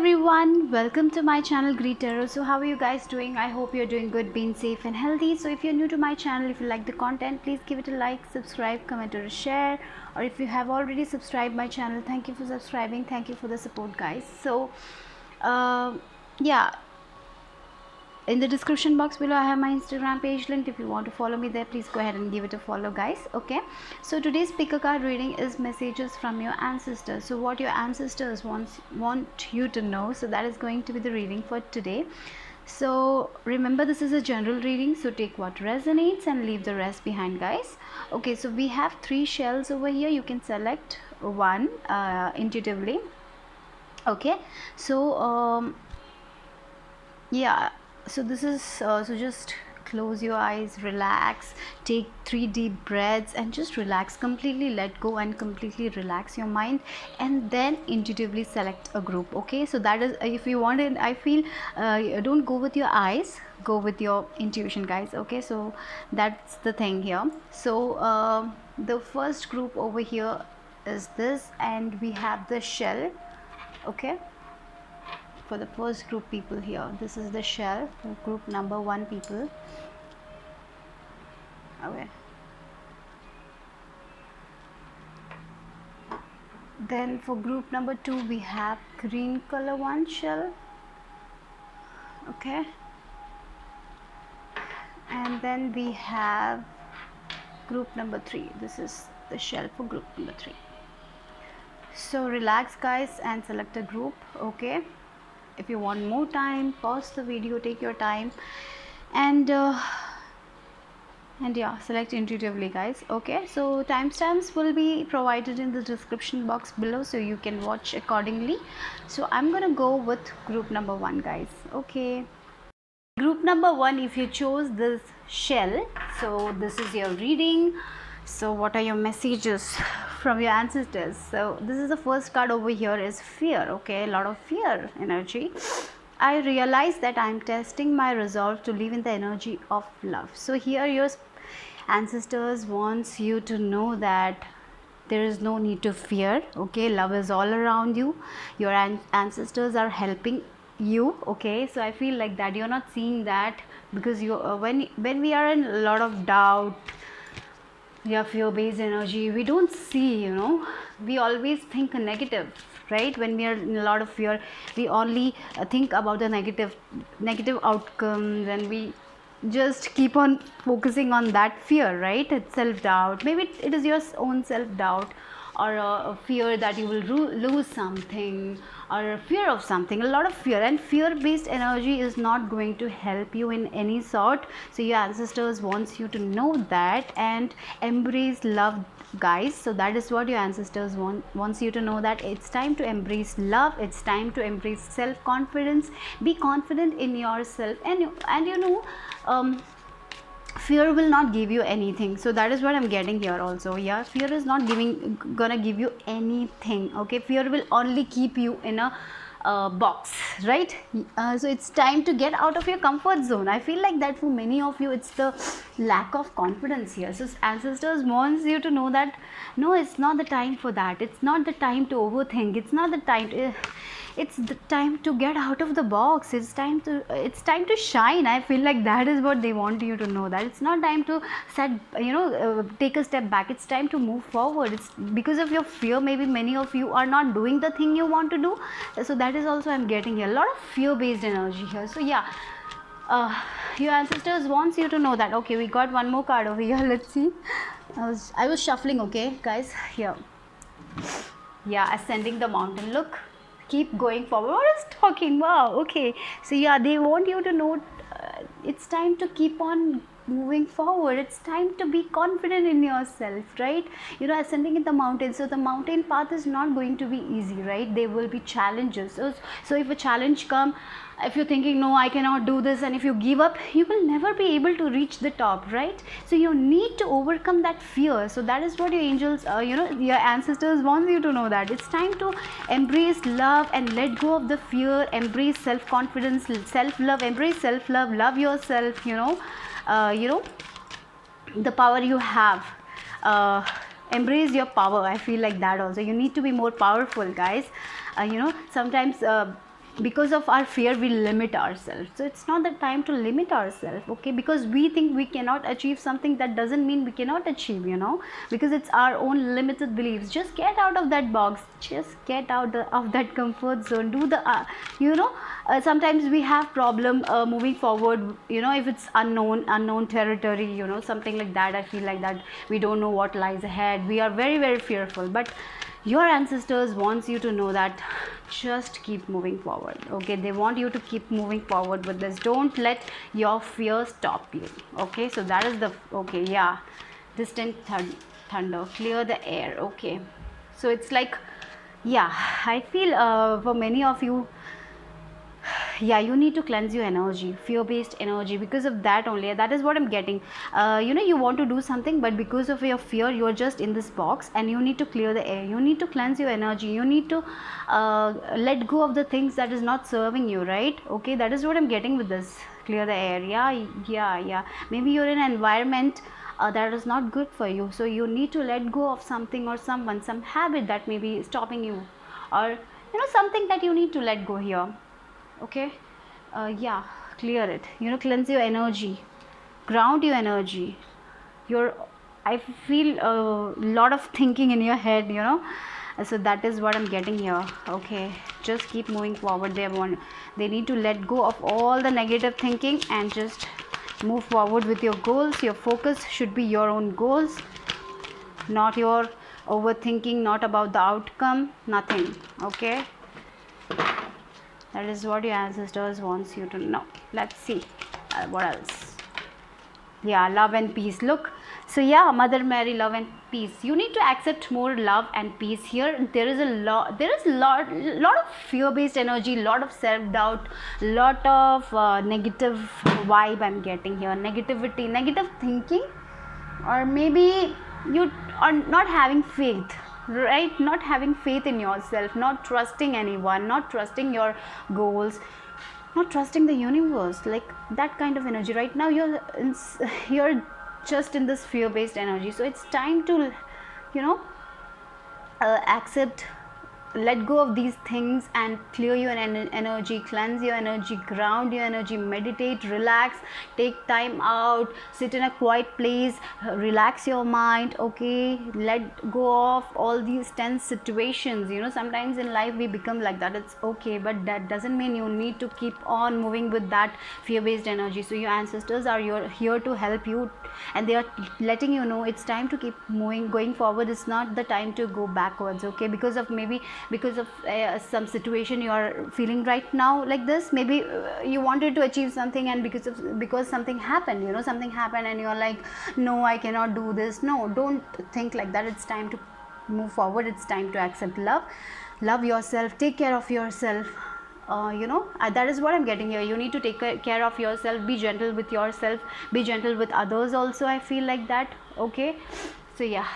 everyone, welcome to my channel Greet Tarot. So how are you guys doing? I hope you're doing good, being safe and healthy. So if you're new to my channel, if you like the content, please give it a like, subscribe, comment or share. Or if you have already subscribed my channel, thank you for subscribing, thank you for the support guys. So yeah, in the description box below I have my Instagram page linked. If you want to follow me there, please go ahead and give it a follow guys. Okay, so today's pick a card reading is messages from your ancestors. So what your ancestors want you to know, so that is going to be the reading for today. So remember, this is a general reading, so take what resonates and leave the rest behind guys. Okay, so we have 3 shells over here. You can select one intuitively. Okay, so yeah, so this is so just close your eyes, relax, take 3 deep breaths and just relax, completely let go and completely relax your mind, and then intuitively select a group. Okay, so that is, if you want it, I feel don't go with your eyes, go with your intuition guys. Okay, so that's the thing here. So the first group over here is this, and we have the shell. Okay, for the first group people here, this is the shell for group number 1 people. Okay, then for group number 2 we have green color 1 shell. Okay, and then we have group number 3. This is the shell for group number 3. So relax guys and select a group. Okay, if you want more time, pause the video, take your time, and yeah, select intuitively guys. Okay, so timestamps will be provided in the description box below, so you can watch accordingly. So I'm gonna go with group number 1 guys. Okay, group number 1, if you chose this shell, so this is your reading. So what are your messages from your ancestors? So this is the first card over here, is fear. Okay, a lot of fear energy. I realize that I'm testing my resolve to live in the energy of love. So here your ancestors wants you to know that there is no need to fear. Okay, love is all around you. Your ancestors are helping you. Okay, so I feel like that you're not seeing that, because you when we are in a lot of doubt, yeah, fear based energy, we don't see, we always think negative, right? When we are in a lot of fear, we only think about the negative outcomes, and we just keep on focusing on that fear, right? It's self doubt, maybe it is your own self doubt, or a fear that you will lose something, or a fear of something, a lot of fear. And fear based energy is not going to help you in any sort. So your ancestors wants you to know that and embrace love guys. So that is what your ancestors wants you to know, that it's time to embrace love, it's time to embrace self confidence, be confident in yourself, and fear will not give you anything. So that is what I'm getting here also. Yeah, fear is not gonna give you anything. Okay, fear will only keep you in a box, right? So it's time to get out of your comfort zone. I feel like that for many of you, it's the lack of confidence here. So ancestors wants you to know that no, it's not the time for that, it's not the time to overthink, it's not the time to, it's the time to get out of the box, it's time to shine. I feel like that is what they want you to know, that it's not time to take a step back, it's time to move forward. It's because of your fear, maybe many of you are not doing the thing you want to do. So that is also I'm getting here, a lot of fear based energy here. So yeah, your ancestors wants you to know that. Okay, we got one more card over here. Let's see. I was shuffling. Okay guys, here, yeah, ascending the mountain. Look, keep going forward. What is talking? Wow. Okay, so yeah, they want you to know it's time to keep on moving forward, it's time to be confident in yourself, right? Ascending in the mountain, so the mountain path is not going to be easy, right? There will be challenges. So if a challenge come, if you're thinking no, I cannot do this, and if you give up, you will never be able to reach the top, right? So you need to overcome that fear. So that is what your angels, your ancestors want you to know, that it's time to embrace love and let go of the fear, embrace self confidence, self love, embrace self love, love yourself. The power you have, embrace your power. I feel like that also, you need to be more powerful guys. Sometimes because of our fear we limit ourselves. So it's not the time to limit ourselves, okay? Because we think we cannot achieve something, that doesn't mean we cannot achieve, you know, because it's our own limited beliefs. Just get out of that box, just get out of that comfort zone. Do the you know, sometimes we have problem moving forward, you know, if it's unknown territory, you know, something like that. I feel like that we don't know what lies ahead, we are very, very fearful. But your ancestors wants you to know that just keep moving forward, okay? They want you to keep moving forward with this. Don't let your fear stop you, okay? So that is the, okay, yeah, distant thunder, clear the air, okay? So it's like, yeah, I feel for many of you, yeah, you need to cleanse your energy, fear-based energy. Because of that only, that is what I'm getting. You know, you want to do something, but because of your fear, you're just in this box, and you need to clear the air, you need to cleanse your energy, you need to let go of the things that is not serving you, right? Okay, that is what I'm getting with this. Clear the air. Yeah, maybe you're in an environment that is not good for you, so you need to let go of something or someone, some habit that may be stopping you, or you know, something that you need to let go here, okay? Yeah, clear it, you know, cleanse your energy, ground your energy. Your, I feel a lot of thinking in your head, you know, so that is what I'm getting here, okay? Just keep moving forward. They need to let go of all the negative thinking and just move forward with your goals. Your focus should be your own goals, not your overthinking, not about the outcome, nothing, okay? That is what your ancestors wants you to know. Let's see what else. Yeah, love and peace. Look, so yeah, Mother Mary, love and peace. You need to accept more love and peace here. There is a lot of fear-based energy, lot of self-doubt, lot of negative vibe I'm getting here, negativity, negative thinking, or maybe you are not having faith, right? Not having faith in yourself, not trusting anyone, not trusting your goals, not trusting the universe, like that kind of energy. Right now you're just in this fear-based energy. So it's time to, you know, accept, let go of these things and clear your energy, cleanse your energy, ground your energy, meditate, relax, take time out, sit in a quiet place, relax your mind, okay? Let go of all these tense situations. You know, sometimes in life we become like that, it's okay, but that doesn't mean you need to keep on moving with that fear-based energy. So your ancestors are here to help you, and they are letting you know it's time to keep moving, going forward. It's not the time to go backwards, okay? Because of maybe because of some situation you are feeling right now like this, maybe you wanted to achieve something, and because something happened, you know, something happened and you're like, no, I cannot do this. No, don't think like that. It's time to move forward. It's time to accept love yourself, take care of yourself. You know, that is what I'm getting here. You need to take care of yourself, be gentle with yourself, be gentle with others also, I feel like that, okay? So yeah,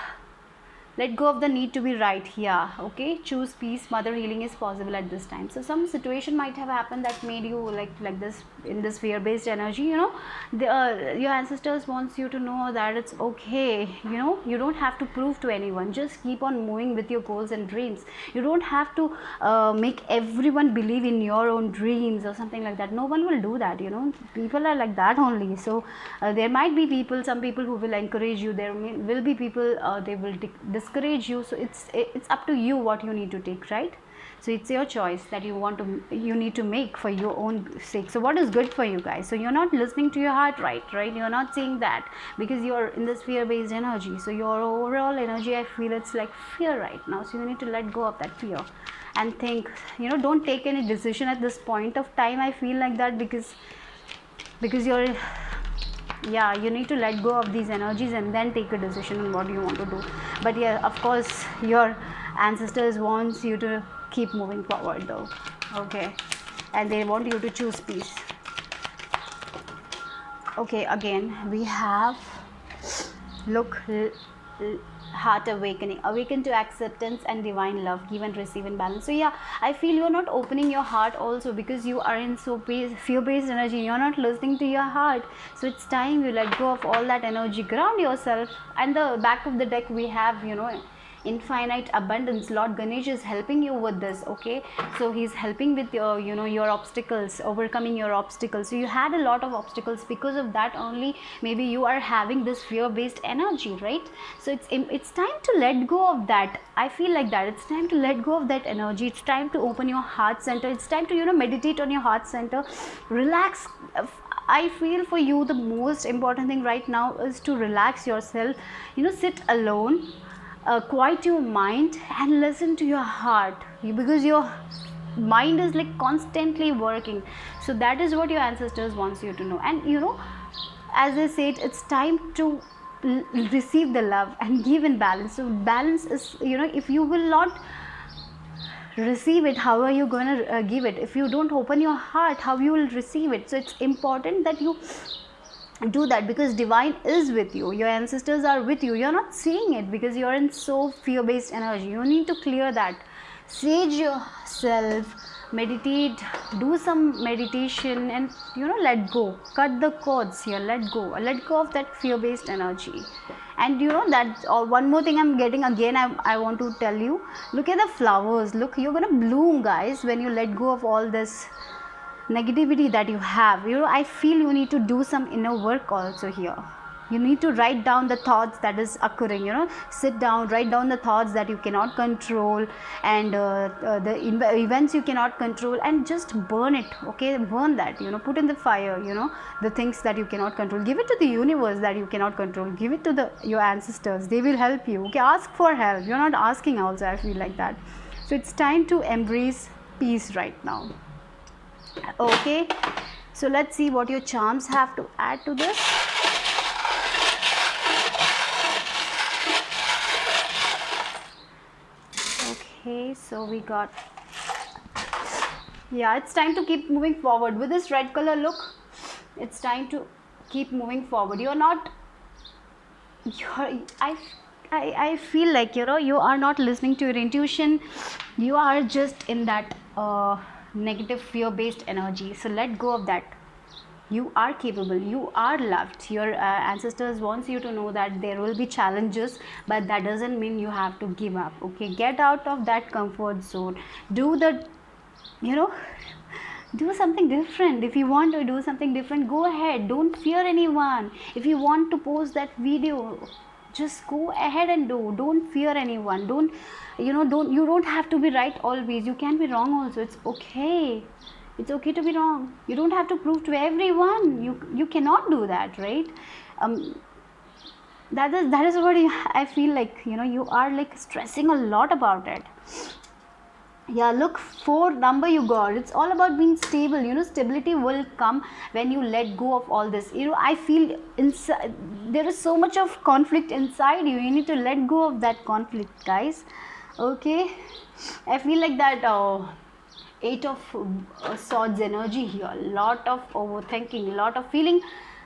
let go of the need to be right. Yeah, okay, choose peace. Mother healing is possible at this time. So some situation might have happened that made you like this, in this fear-based energy, you know. Your ancestors wants you to know that it's okay, you know. You don't have to prove to anyone. Just keep on moving with your goals and dreams. You don't have to make everyone believe in your own dreams or something like that. No one will do that, you know. People are like that only. So there might be people, some people who will encourage you. There will be people they will discourage you. So it's up to you what you need to take, right? So it's your choice that you need to make for your own sake. So what is good for you guys? So you're not listening to your heart, right? You're not saying that because you're in this fear-based energy. So your overall energy, I feel it's like fear right now. So you need to let go of that fear and think, you know, don't take any decision at this point of time. I feel like that because you're, yeah, you need to let go of these energies and then take a decision on what you want to do. But yeah, of course, your ancestors wants you to keep moving forward though, okay? And they want you to choose peace. Okay, again we have, look, heart awakening, awaken to acceptance and divine love, give and receive in balance. So yeah, I feel you're not opening your heart also because you are in so fear-based energy. You're not listening to your heart. So it's time you let go of all that energy, ground yourself. And the back of the deck we have, you know, infinite abundance. Lord Ganesh is helping you with this, okay? So he's helping with your, you know, your obstacles, overcoming your obstacles. So you had a lot of obstacles, because of that only maybe you are having this fear based energy, right? So it's time to let go of that. I feel like that it's time to let go of that energy. It's time to open your heart center. It's time to, you know, meditate on your heart center, relax. I feel for you the most important thing right now is to relax yourself, you know, sit alone, quiet your mind and listen to your heart, because your mind is like constantly working. So that is what your ancestors wants you to know. And you know, as I said, it's time to receive the love and give in balance. So balance is, you know, if you will not receive it, how are you going to give it? If you don't open your heart, how you will receive it? So it's important that you do that, because divine is with you, your ancestors are with you. You're not seeing it because you're in so fear based energy. You need to clear that. Sage yourself, meditate, do some meditation, and you know, let go, cut the cords here, let go of that fear based energy. And you know that, one more thing I'm getting again, I want to tell you, look at the flowers. Look, you're gonna bloom, guys, when you let go of all this negativity that you have. You know, I feel you need to do some inner work also here. You need to write down the thoughts that is occurring, you know, sit down, write down the thoughts that you cannot control, and the events you cannot control, and just burn it, okay? Burn that, you know, put in the fire, you know, the things that you cannot control. Give it to the universe that you cannot control. Give it to your ancestors. They will help you, okay? Ask for help. You're not asking also, I feel like that. So it's time to embrace peace right now. Okay, so let's see what your charms have to add to this. Okay, so we got, yeah, it's time to keep moving forward with this red color. Look, it's time to keep moving forward. I feel like, you know, you are not listening to your intuition. You are just in that negative fear based energy. So let go of that. You are capable, you are loved. Your ancestors wants you to know that there will be challenges, but that doesn't mean you have to give up, okay? Get out of that comfort zone. Do the, you know, do something different. If you want to do something different, go ahead. Don't fear anyone. If you want to post that video, just go ahead and do. Don't fear anyone. Don't, you know, you don't have to be right always. You can be wrong also. It's okay. It's okay to be wrong. You don't have to prove to everyone. You cannot do that, right? That is what I feel like, you know, you are like stressing a lot about it. Yeah, look, 4 number you got. It's all about being stable. You know, stability will come when you let go of all this. You know, I feel inside there is so much of conflict inside you. You need to let go of that conflict, guys. Okay, I feel like that 8 of swords energy here. Lot of overthinking, lot of feeling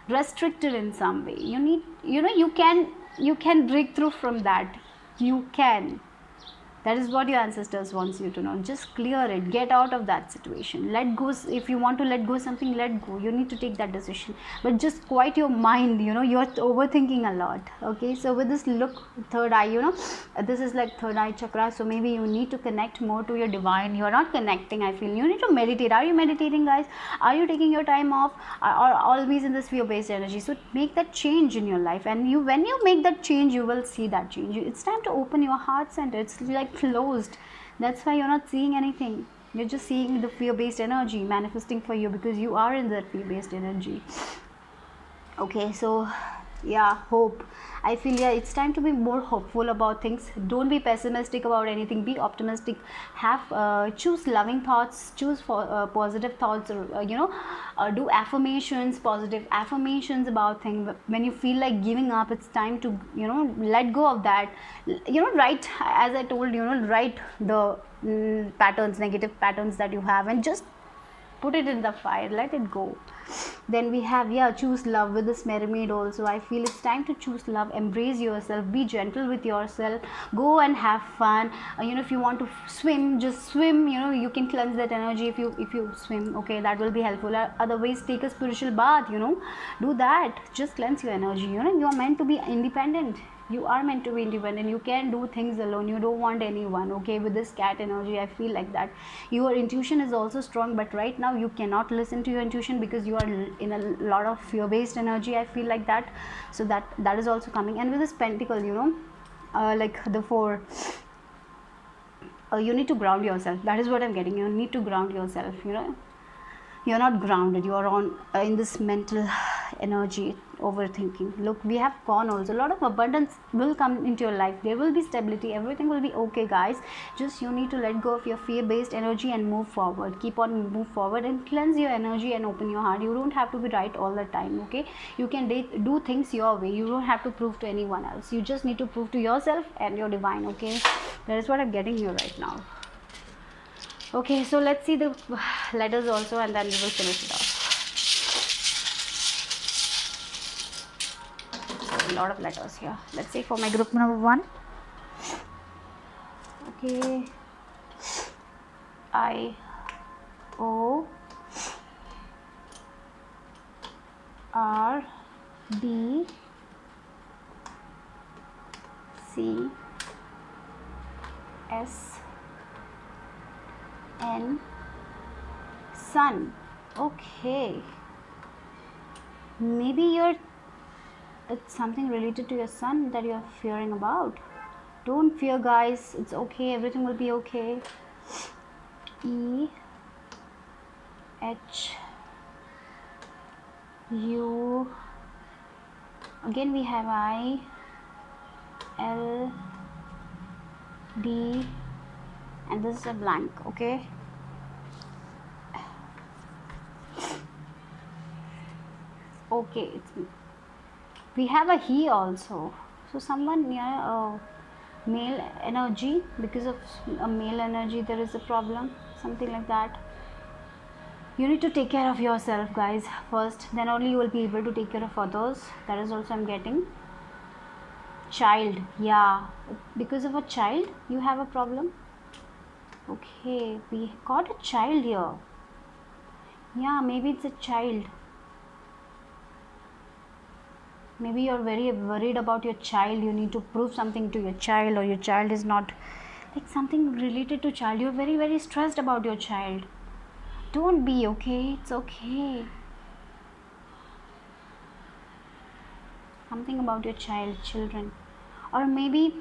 restricted in some way. You need, you know, you can break through from that. You can. That is what your ancestors wants you to know. Just clear it. Get out of that situation. Let go. If you want to let go something, let go. You need to take that decision. But just quiet your mind. You know, you're overthinking a lot. Okay. So with this, look, third eye, you know, this is like third eye chakra. So maybe you need to connect more to your divine. You're not connecting, I feel. You need to meditate. Are you meditating, guys? Are you taking your time off? Or always in this fear-based energy? So make that change in your life. And when you make that change, you will see that change. It's time to open your heart center. It's like closed. That's why you're not seeing anything. You're just seeing the fear-based energy manifesting for you, because you are in that fear-based energy. Okay, so yeah, hope. I feel, yeah, it's time to be more hopeful about things. Don't be pessimistic about anything. Be optimistic. Have choose loving thoughts. Choose for positive thoughts. Or, you know, do affirmations, positive affirmations about things. When you feel like giving up, it's time to, you know, let go of that. You know, write, as I told you, know, write the patterns, negative patterns that you have, and just put it in the fire. Let it go. Then we have, yeah, choose love with this mermaid also. I feel it's time to choose love. Embrace yourself. Be gentle with yourself. Go and have fun. You know, if you want to swim, just swim. You know, you can cleanse that energy if you swim. Okay, that will be helpful. Otherwise, take a spiritual bath. You know, do that. Just cleanse your energy. You know, you are meant to be independent. You are meant to be independent. You can do things alone. You don't want anyone. Okay, with this cat energy, I feel like that your intuition is also strong, but right now you cannot listen to your intuition because you are in a lot of fear-based energy. I feel like that. So that is also coming. And with this pentacle, like the four, you need to ground yourself. That is what I'm getting. You need to ground yourself. You're not grounded. You are on in this mental energy, overthinking. Look, we have gone also. A lot of abundance will come into your life. There will be stability. Everything will be okay, guys. Just you need to let go of your fear-based energy and move forward. Keep on move forward and cleanse your energy and open your heart. You don't have to be right all the time. Okay, you can do things your way. You don't have to prove to anyone else. You just need to prove to yourself and your divine. Okay, that is what I'm getting here right now. Okay, so let's see the letters also, and then we will finish it off. A lot of letters here. Let's see for my group number 1. Okay, I, O, R, D, C, S, N, Sun. Okay, maybe it's something related to your sun that you're fearing about. Don't fear, guys. It's okay. Everything will be okay. E, H, U, again we have I, L, D, and this is a blank. Okay, we have a he also. So someone near male energy, because of a male energy there is a problem, something like that. You need to take care of yourself, guys, first, then only you will be able to take care of others. That is also I'm getting. Child, yeah, because of a child you have a problem. Okay, we got a child here. Yeah, maybe it's a child. Maybe you're very worried about your child. You need to prove something to your child, or your child is not, like something related to child. You're very, very stressed about your child. Don't be, okay? It's okay. Something about your children. Or maybe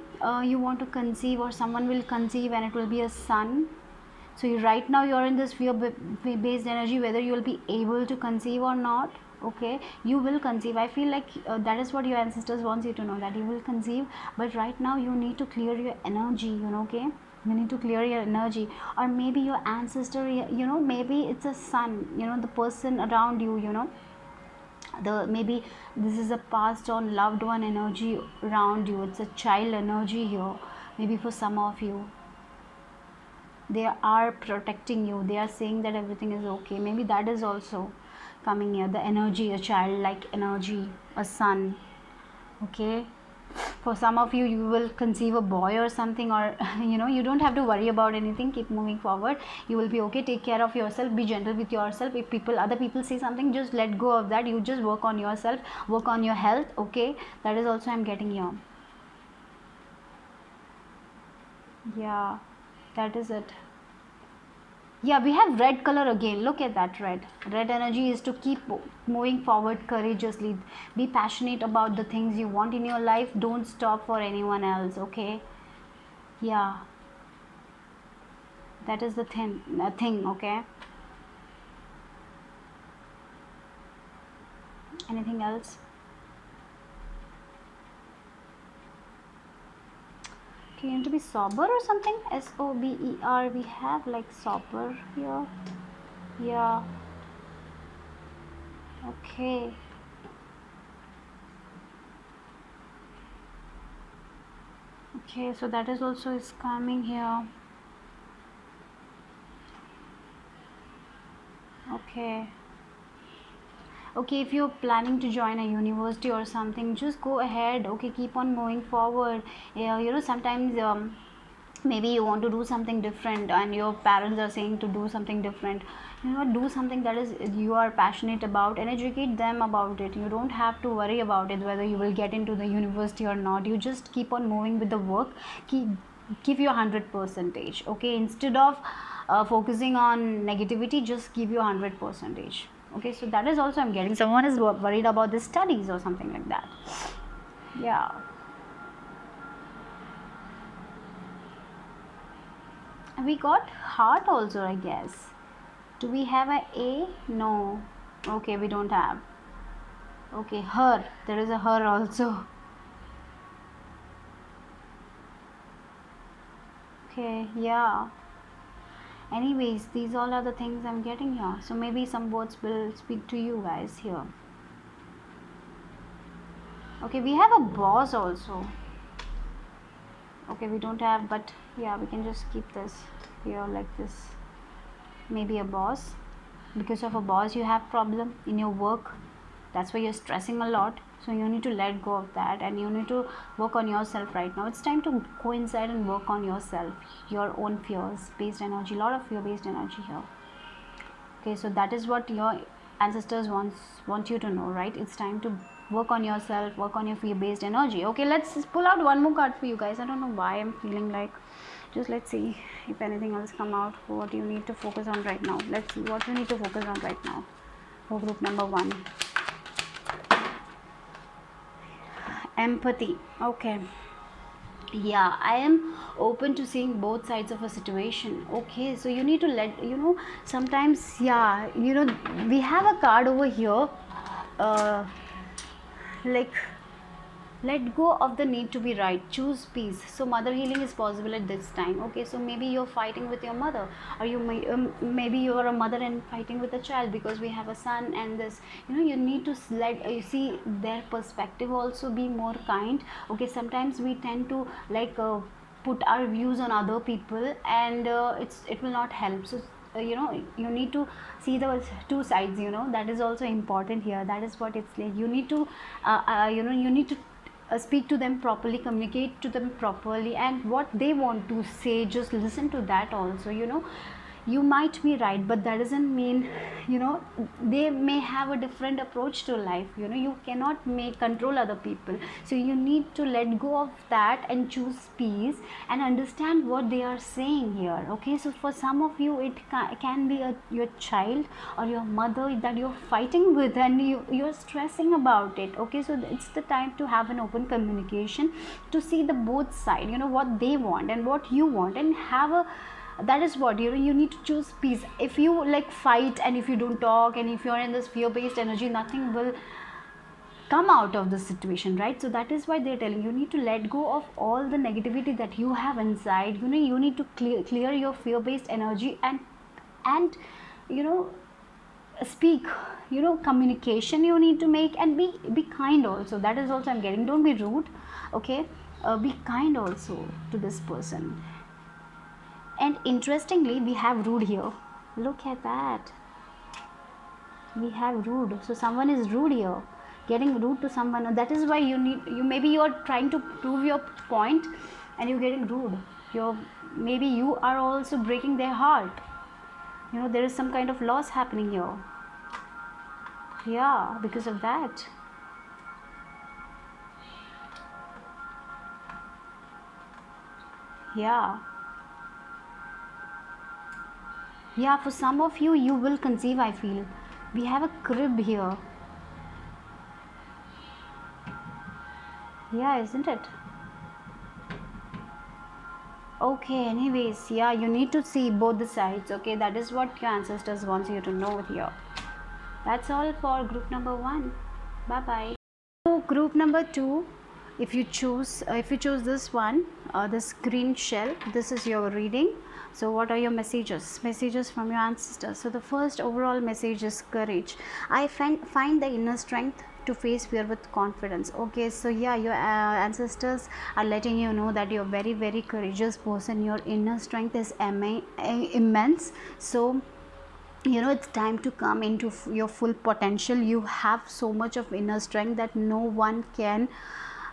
you want to conceive, or someone will conceive and it will be a son. So right now you're in this fear-based energy, whether you will be able to conceive or not. Okay, you will conceive. I feel like that is what your ancestors want you to know, that you will conceive. But right now you need to clear your energy, okay, you need to clear your energy. Or maybe your ancestor, maybe it's a son, the person around you, maybe this is a passed on loved one energy around you. It's a child energy here. Maybe for some of you, they are protecting you. They are saying that everything is okay. Maybe that is also coming here, the energy, a child like energy, a son. Okay, for some of you, you will conceive a boy or something, or you don't have to worry about anything. Keep moving forward. You will be okay. Take care of yourself. Be gentle with yourself. If other people say something, just let go of that. You just work on yourself, work on your health. Okay, that is also I'm getting here. Yeah, that is it. Yeah, we have red color again. Look at that red energy is to keep moving forward courageously. Be passionate about the things you want in your life. Don't stop for anyone else. Okay, yeah, that is the thing. Okay, anything else? Okay, you need to be sober or something. SOBER, we have like sober here. Yeah, okay. Okay, so that is also is coming here. Okay, if you're planning to join a university or something, just go ahead. Okay, keep on moving forward. Yeah, sometimes maybe you want to do something different and your parents are saying to do something different. Do something that is you are passionate about and educate them about it. You don't have to worry about it whether you will get into the university or not. You just keep on moving with the work. Give your 100 percentage, okay? Instead of focusing on negativity, just give your 100 percentage, okay? So that is also I'm getting someone is worried about the studies or something like that. Yeah. We got heart also, I guess. Do we have a no? Okay, we don't have. Okay, her, there is a her also. Okay, yeah. Anyways, these all are the things I'm getting here, so maybe some words will speak to you guys here. Okay, we have a boss also. Okay, we don't have, but yeah, we can just keep this here like this. Maybe a boss. Because of a boss you have problem in your work, that's why you're stressing a lot. So you need to let go of that and you need to work on yourself right now. It's time to go inside and work on yourself, your own fears based energy, a lot of fear based energy here. Okay, so that is what your ancestors want you to know, right? It's time to work on yourself, work on your fear based energy. Okay, let's pull out one more card for you guys. I don't know why I'm feeling like, just let's see if anything else come out. What you need to focus on right now. Let's see what you need to focus on right now for group number 1. Empathy. Okay, yeah, I am open to seeing both sides of a situation. Okay, so you need to let sometimes, yeah, we have a card over here, like, let go of the need to be right, choose peace. So mother healing is possible at this time. Okay, so maybe you're fighting with your mother, or maybe you're a mother and fighting with a child, because we have a son and this, you need to let you see their perspective also, be more kind. Okay, sometimes we tend to like put our views on other people, and it will not help. So you need to see the two sides. That is also important here. That is what it's like. You need to you need to speak to them properly, communicate to them properly, and what they want to say, just listen to that also. You might be right, but that doesn't mean they may have a different approach to life. You cannot make control other people, so you need to let go of that and choose peace and understand what they are saying here. Okay, so for some of you it can be your child or your mother that you're fighting with, and you're stressing about it. Okay, so it's the time to have an open communication, to see the both side, what they want and what you want, and have a, that is what you need to choose peace. If you like fight, and if you don't talk, and if you're in this fear based energy, nothing will come out of the situation, right? So that is why they're telling you need to let go of all the negativity that you have inside. You need to clear your fear based energy, and speak, communication you need to make, and be kind also. That is also I'm getting. Don't be rude. Okay, be kind also to this person. And interestingly, we have rude here. Look at that. We have rude. So someone is rude here. Getting rude to someone. That is why maybe you are trying to prove your point and you're getting rude. Maybe you are also breaking their heart. There is some kind of loss happening here. Yeah, because of that. Yeah. Yeah, for some of you, you will conceive, I feel. We have a crib here. Yeah, isn't it? Okay, anyways, yeah, you need to see both the sides. Okay, that is what your ancestors want you to know here. That's all for group number 1. Bye bye. So group number 2, if you choose this one, this green shell, this is your reading. So what are your messages from your ancestors? So the first overall message is courage. I find the inner strength to face fear with confidence. Okay, so yeah, your ancestors are letting you know that you're very, very courageous person. Your inner strength is immense. So it's time to come into your full potential. You have so much of inner strength that no one can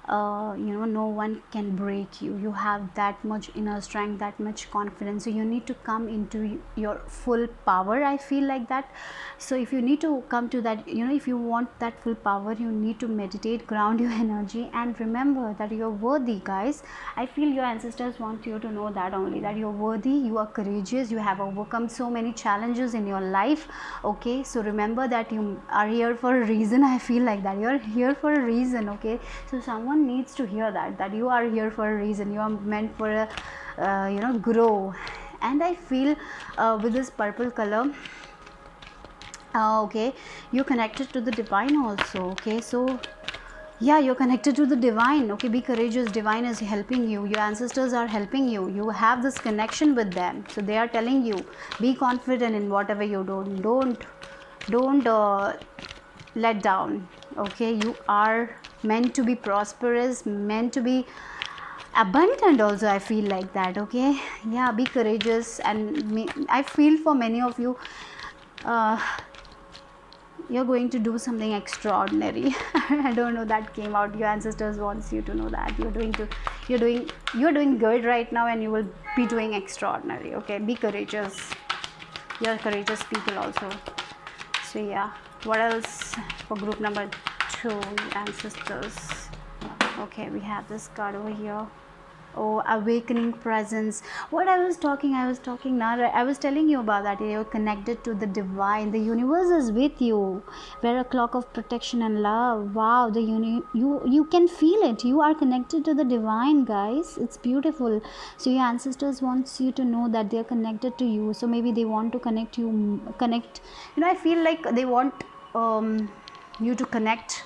no one can break you. You have that much inner strength, that much confidence, so you need to come into your full power, I feel like that. So if you need to come to that, if you want that full power, you need to meditate, ground your energy, and remember that you're worthy, guys. I feel your ancestors want you to know that only, that you're worthy, you are courageous, you have overcome so many challenges in your life. Okay, so remember that you are here for a reason. I feel like that you're here for a reason. Okay, so someone needs to hear that you are here for a reason, you are meant for a grow. And I feel with this purple color, okay, you're connected to the divine also. Okay, so yeah, you're connected to the divine. Okay, be courageous, divine is helping you, your ancestors are helping you, you have this connection with them, so they are telling you, be confident in whatever you do. Don't let down. Okay, you are meant to be prosperous, meant to be abundant also, I feel like that. Okay, yeah, be courageous. And I feel for many of you, uh, you're going to do something extraordinary. I don't know, that came out, your ancestors wants you to know that you're doing good right now, and you will be doing extraordinary. Okay, be courageous, you're courageous people also. So yeah, what else for group number 2, ancestors? Okay, we have this card over here. Oh, awakening presence. What I was talking now, I was telling you about that you're connected to the divine, the universe is with you. Wear a clock of protection and love. Wow, you can feel it, you are connected to the divine, guys. It's beautiful. So your ancestors wants you to know that they're connected to you, so maybe they want to connect, I feel like they want you to connect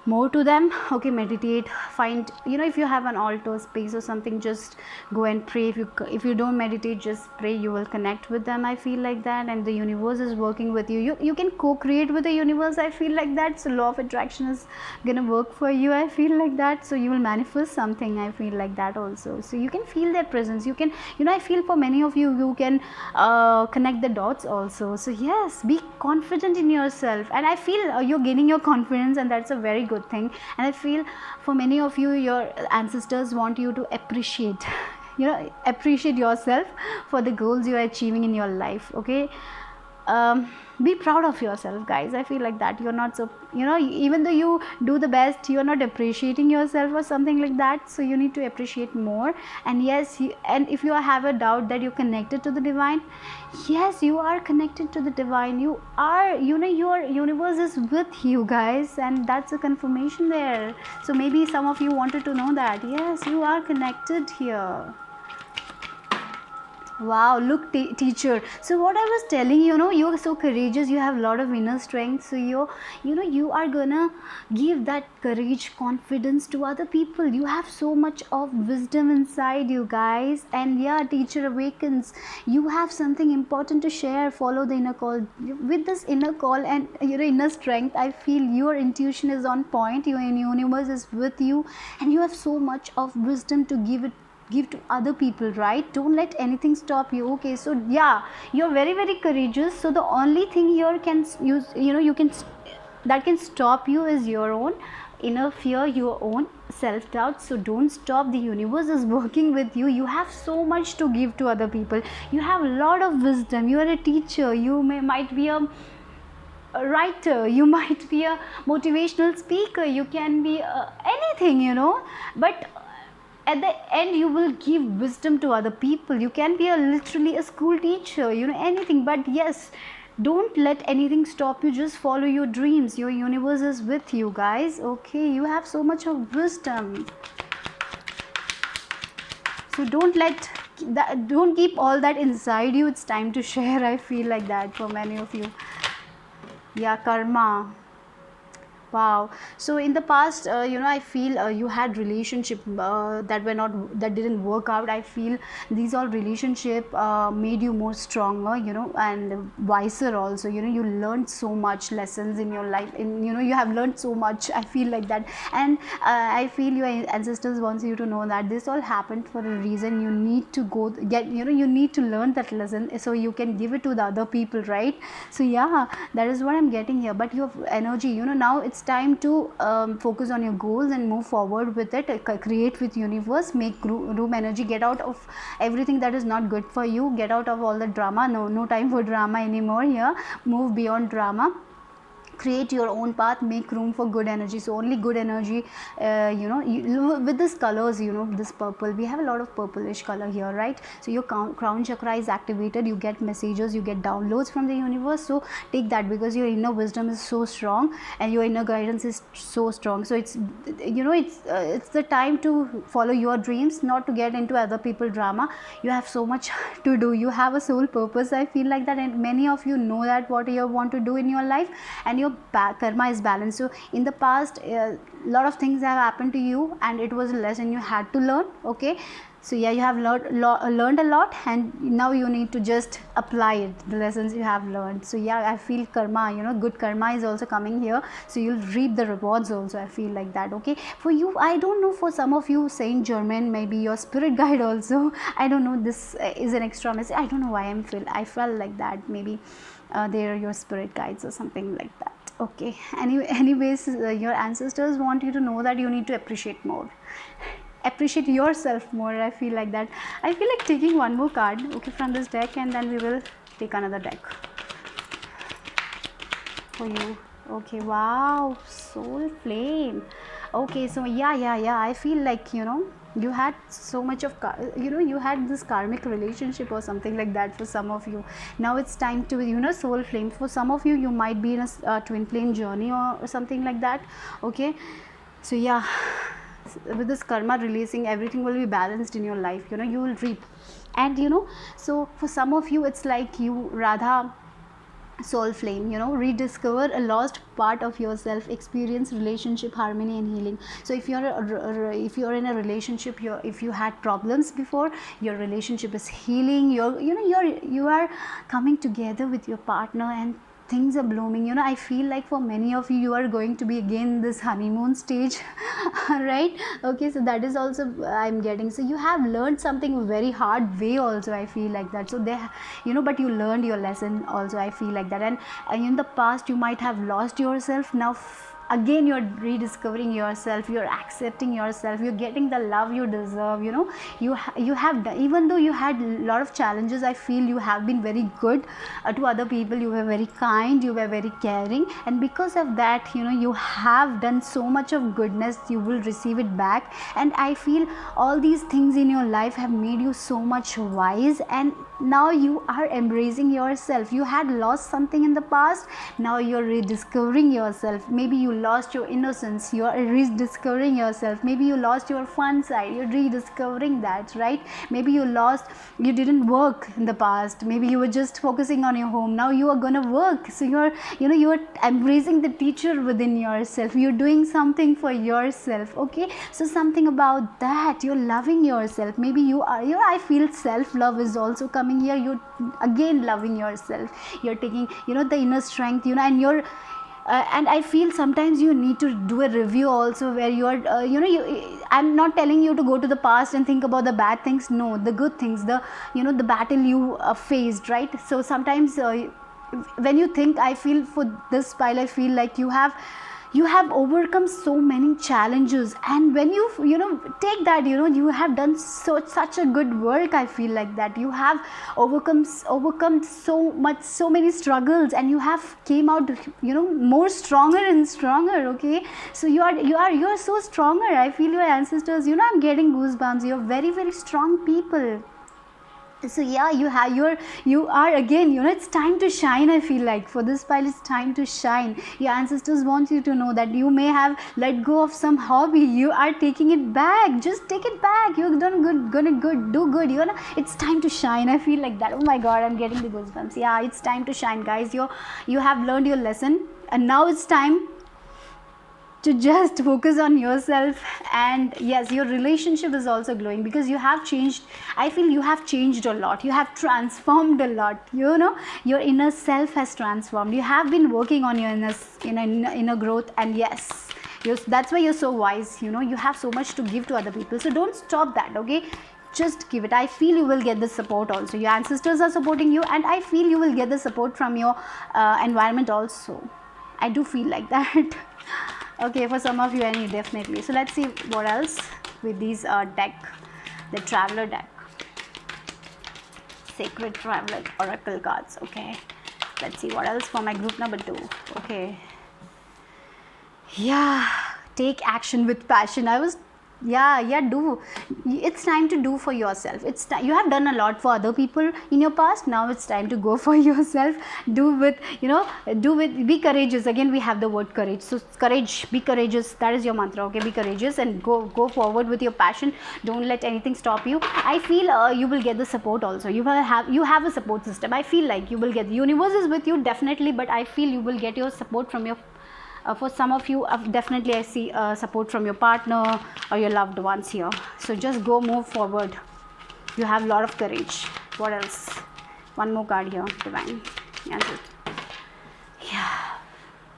more to them. Okay, meditate, find, if you have an altar space or something, just go and pray. If you don't meditate, just pray, you will connect with them, I feel like that. And the universe is working with you can co-create with the universe, I feel like that. So law of attraction is gonna work for you, I feel like that. So you will manifest something, I feel like that also. So you can feel their presence, you can, I feel for many of you can connect the dots also. So yes, be confident in yourself, and I feel you're gaining your confidence, and that's a very good thing. And I feel for many of you, your ancestors want you to appreciate appreciate yourself for the goals you are achieving in your life. Okay, be proud of yourself, guys. I feel like that you're not so, even though you do the best, you're not appreciating yourself or something like that. So you need to appreciate more. And yes, and if you have a doubt that you're connected to the divine, yes, you are connected to the divine. You are, your universe is with you, guys, and that's a confirmation there. So maybe some of you wanted to know that yes, you are connected here. Wow, look, teacher. So what I was telling you're so courageous, you have a lot of inner strength. So you are gonna give that courage, confidence to other people. You have so much of wisdom inside you, guys. And yeah, teacher awakens, you have something important to share. Follow the inner call. With this inner call and your inner strength, I feel your intuition is on point, your universe is with you, and you have so much of wisdom to give to other people, right? Don't let anything stop you. Okay, so yeah, you're very, very courageous. So the only thing here can use, you can, that can stop you is your own inner fear, your own self-doubt. So don't stop, the universe is working with you. You have so much to give to other people, you have a lot of wisdom, you are a teacher, you might be a writer, you might be a motivational speaker, you can be anything, but at the end you will give wisdom to other people. You can be literally a school teacher, anything. But yes, don't let anything stop you, just follow your dreams. Your universe is with you, guys. Okay, you have so much of wisdom, so don't keep all that inside you. It's time to share, I feel like that, for many of you. Yeah, karma. Wow. So in the past, I feel you had relationship that didn't work out. I feel these all relationship made you more stronger, and wiser also. You learned so much lessons in your life. You have learned so much. I feel like that, and I feel your ancestors wants you to know that this all happened for a reason. You need to you need to learn that lesson so you can give it to the other people, right? So yeah, that is what I'm getting here. But your energy, now it's it's time to focus on your goals and move forward with it. Create with universe, make room energy, get out of everything that is not good for you, get out of all the drama. No time for drama anymore here. Move beyond drama, create your own path, make room for good energy. So only good energy, with this colors, this purple, we have a lot of purplish color here, right? So your crown chakra is activated, you get messages, you get downloads from the universe. So take that, because your inner wisdom is so strong and your inner guidance is so strong. So it's it's the time to follow your dreams, not to get into other people drama. You have so much to do, you have a soul purpose, I feel like that, and many of you know that what you want to do in your life, and your karma is balanced. So in the past, a lot of things have happened to you and it was a lesson you had to learn. Okay, so yeah, you have learned a lot, and now you need to just apply it, the lessons you have learned. So yeah, I feel karma, good karma is also coming here, so you'll reap the rewards also, I feel like that. Okay, for you, I don't know, for some of you, Saint Germain, maybe your spirit guide also, I don't know, this is an extra message. I don't know why I felt like that. Maybe they are your spirit guides or something like that. Okay, anyways, your ancestors want you to know that you need to appreciate more, appreciate yourself more, I feel like that. I feel like taking one more card, okay, from this deck, and then we will take another deck for you. Okay, wow, soul flame. Okay, so yeah, I feel like, you had so much of you had this karmic relationship or something like that for some of you. Now it's time to, soul flame. For some of you, you might be in a twin flame journey or something like that. Okay, so yeah, with this karma releasing, everything will be balanced in your life, you will reap. And so for some of you, it's like you, Radha soul flame, rediscover a lost part of yourself, experience relationship harmony and healing. So if you're in a relationship, if you had problems before, your relationship is healing, you are coming together with your partner and things are blooming. I feel like for many of you, you are going to be again this honeymoon stage. Right? Okay, so that is also I'm getting. So you have learned something very hard way also, I feel like that. So but you learned your lesson also, I feel like that. And in the past, you might have lost yourself. Now again, you're rediscovering yourself, you're accepting yourself, you're getting the love you deserve. You have done, even though you had a lot of challenges, I feel you have been very good to other people. You were very kind, you were very caring, and because of that, you have done so much of goodness, you will receive it back. And I feel all these things in your life have made you so much wise, and now you are embracing yourself. You had lost something in the past, now you're rediscovering yourself. Maybe you lost your innocence, you are rediscovering yourself. Maybe you lost your fun side, you're rediscovering that, right? Maybe you didn't work in the past, maybe you were just focusing on your home, now you are gonna work. So you're embracing the teacher within yourself, you're doing something for yourself. Okay, so something about that, you're loving yourself. Maybe I feel self-love is also coming here. You're again loving yourself, you're taking the inner strength, and you're and I feel sometimes you need to do a review also, where you are I'm not telling you to go to the past and think about the bad things. No, the good things, the the battle you faced, right? So sometimes when you think, I feel for this pile, I feel like you have overcome so many challenges, and when you take that, you have done such a good work. I feel like that you have overcome so many struggles, and you have came out more stronger and stronger. Okay, so you're so stronger. I feel your ancestors, I'm getting goosebumps. You're very, very strong people. So yeah, you are again, it's time to shine. I feel like for this pile, it's time to shine. Your ancestors want you to know that you may have let go of some hobby, you are taking it back. Just take it back. You've done good, do good. It's time to shine. I feel like that. Oh my god, I'm getting the goosebumps. Yeah, it's time to shine, guys. You have learned your lesson, and now it's time to just focus on yourself. And yes, your relationship is also glowing, because you have changed. I feel you have changed a lot, you have transformed a lot. Your inner self has transformed. You have been working on your inner growth, and yes, that's why you're so wise. You have so much to give to other people, so don't stop that. Okay, just give it. I feel you will get the support also. Your ancestors are supporting you, and I feel you will get the support from your environment also. I do feel like that. Okay, for some of you, any definitely. So let's see what else with these deck, the Traveler deck, Sacred Traveler Oracle cards. Okay, let's see what else for my group number 2. Okay, yeah, take action with passion. Yeah, do. It's time to do for yourself. You have done a lot for other people in your past. Now it's time to go for yourself. Be courageous. Again, we have the word courage. So courage, be courageous. That is your mantra. Okay, be courageous and go forward with your passion. Don't let anything stop you. I feel you will get the support also. You have a support system. I feel like you will get, the universe is with you definitely, but I feel you will get your support from your for some of you, definitely I see support from your partner or your loved ones here. So just move forward. You have a lot of courage. What else? One more card here, Divine. Yeah.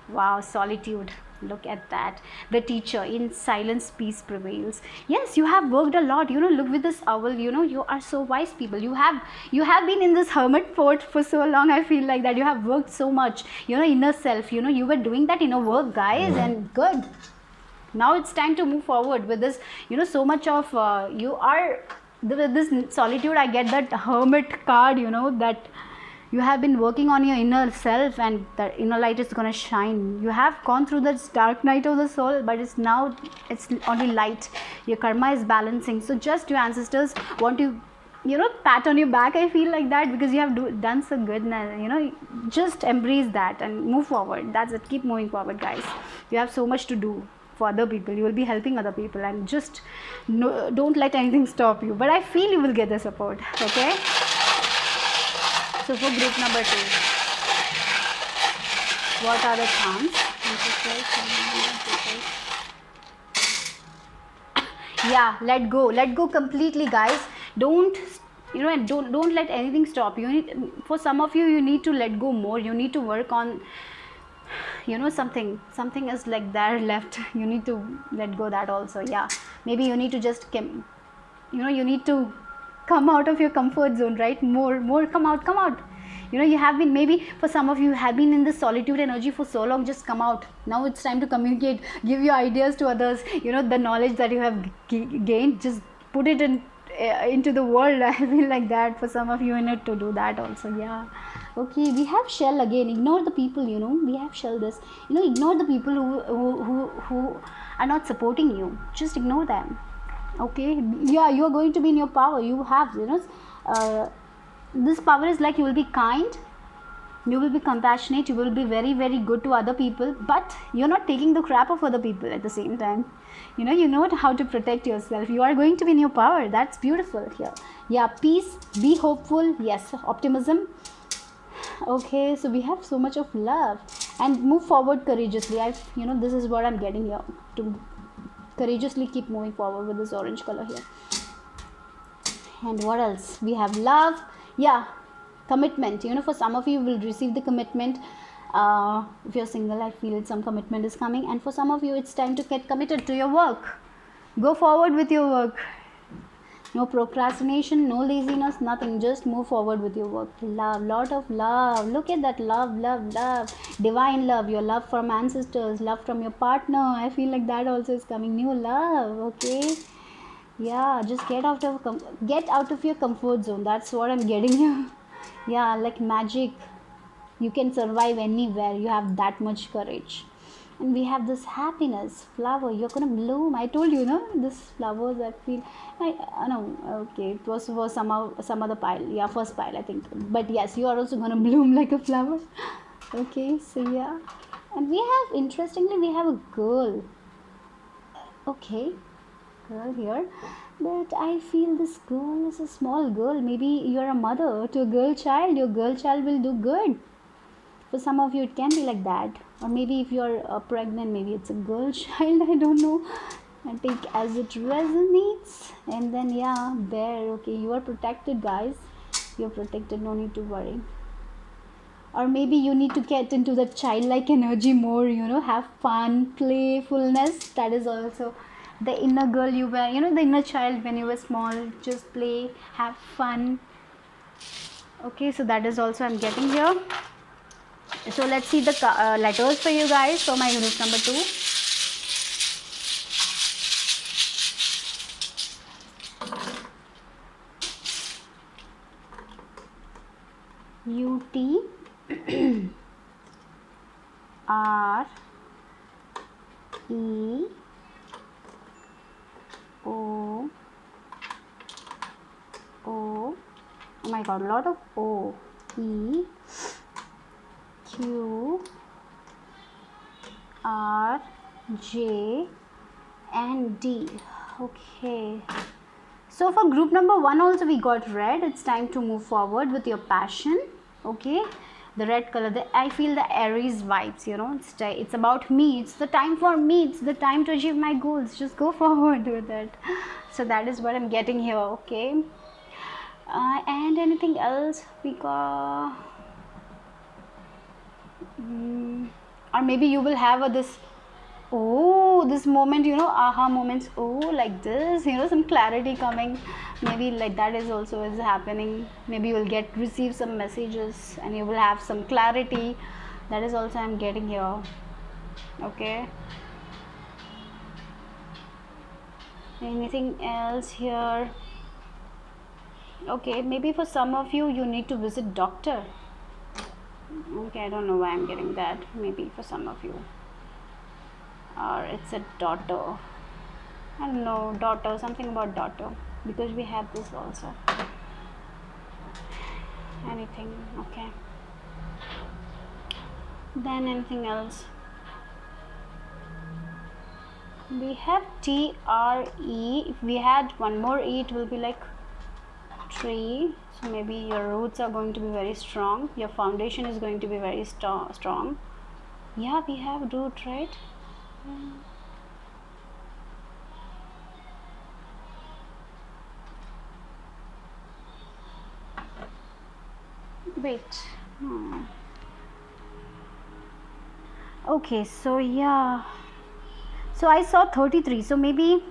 Wow, solitude. Look at that. The teacher, in silence peace prevails. Yes, you have worked a lot. Look with this owl. You are so wise people. You have been in this hermit fort for so long. I feel like that you have worked so much. Inner self. You were doing that inner work, guys, and good. Now it's time to move forward with this. So much of you are this solitude. I get that hermit card. That you have been working on your inner self, and the inner light is going to shine. You have gone through this dark night of the soul, but it's only light. Your karma is balancing. So just your ancestors want to pat on your back. I feel like that because you have done so good. Just embrace that and move forward. That's it. Keep moving forward, guys. You have so much to do for other people. You will be helping other people, and just don't let anything stop you. But I feel you will get the support. Okay. So for group number 2, what are the charms? Yeah, let go completely, guys. Don't let anything stop you. For some of you, you need to let go more. You need to work on something is like there left. You need to let go that also. Yeah, maybe you need to just you need to come out of your comfort zone, right? More come out. You have been, maybe for some of you have been in this solitude energy for so long. Just come out. Now it's time to communicate, give your ideas to others. The knowledge that you have gained, just put it into the world. I feel like that for some of you, you need to do that also. Yeah. Okay, we have shell again. Ignore the people. We have shell this. Ignore the people who are not supporting you. Just ignore them. Okay, yeah, you are going to be in your power. You have this power is like you will be kind, you will be compassionate, you will be very, very good to other people, but you're not taking the crap of other people at the same time. You know how to protect yourself. You are going to be in your power. That's beautiful here. Yeah, peace, be hopeful. Yes, optimism. Okay, so we have so much of love, and move forward courageously. This is what I'm getting here, to courageously keep moving forward with this orange color here. And what else? We have love. Yeah, commitment. For some of you will receive the commitment. If you're single, I feel some commitment is coming, and for some of you it's time to get committed to your work. Go forward with your work. No procrastination, no laziness, nothing. Just move forward with your work. Love, lot of love. Look at that love. Divine love. Your love from ancestors, love from your partner. I feel like that also is coming. New love. Okay. Yeah, just get out of your comfort zone. That's what I'm getting here. Yeah, like magic. You can survive anywhere. You have that much courage. And we have this happiness flower. You're gonna bloom. I told you, this flowers. I feel. No. Okay, it was for some other pile. Yeah, first pile, I think. But yes, you are also gonna bloom like a flower. Okay, so yeah, and interestingly, we have a girl. Okay, girl here, but I feel this girl is a small girl. Maybe you're a mother to a girl child. Your girl child will do good. For some of you, it can be like that. Or maybe if you're pregnant, maybe it's a girl child. I don't know. I think as it resonates. And then, yeah, there. Okay, you are protected, guys. You're protected. No need to worry. Or maybe you need to get into the childlike energy more. Have fun, playfulness. That is also the inner girl you were. The inner child when you were small. Just play, have fun. Okay, so that is also I'm getting here. So let's see the letters for you guys for my group number 2. U T R E O O. Oh my god, a lot of O. E Q R J and D. Okay. So for group number 1 also we got red. It's time to move forward with your passion. Okay. The red color, I feel the Aries vibes, you know. It's about me. It's the time for me. It's the time to achieve my goals. Just go forward with it. So that is what I'm getting here. Okay. And anything else we got? Or maybe you will have this moment, you know, aha moments, like this, you know, some clarity coming, maybe like that is also is happening. Maybe you will receive some messages and you will have some clarity. That is also I'm getting here. Okay, anything else here? Okay, maybe for some of you need to visit doctor. Okay, I don't know why I'm getting that. Maybe for some of you, or it's a daughter. I don't know, daughter, something about daughter, because we have this also. Anything? Okay. Then anything else? We have T R E. If we had one more E, it will be like tree. So maybe your roots are going to be very strong. Your foundation is going to be very strong. Yeah, we have root, right? Wait. Okay, so yeah. So I saw 33. So maybe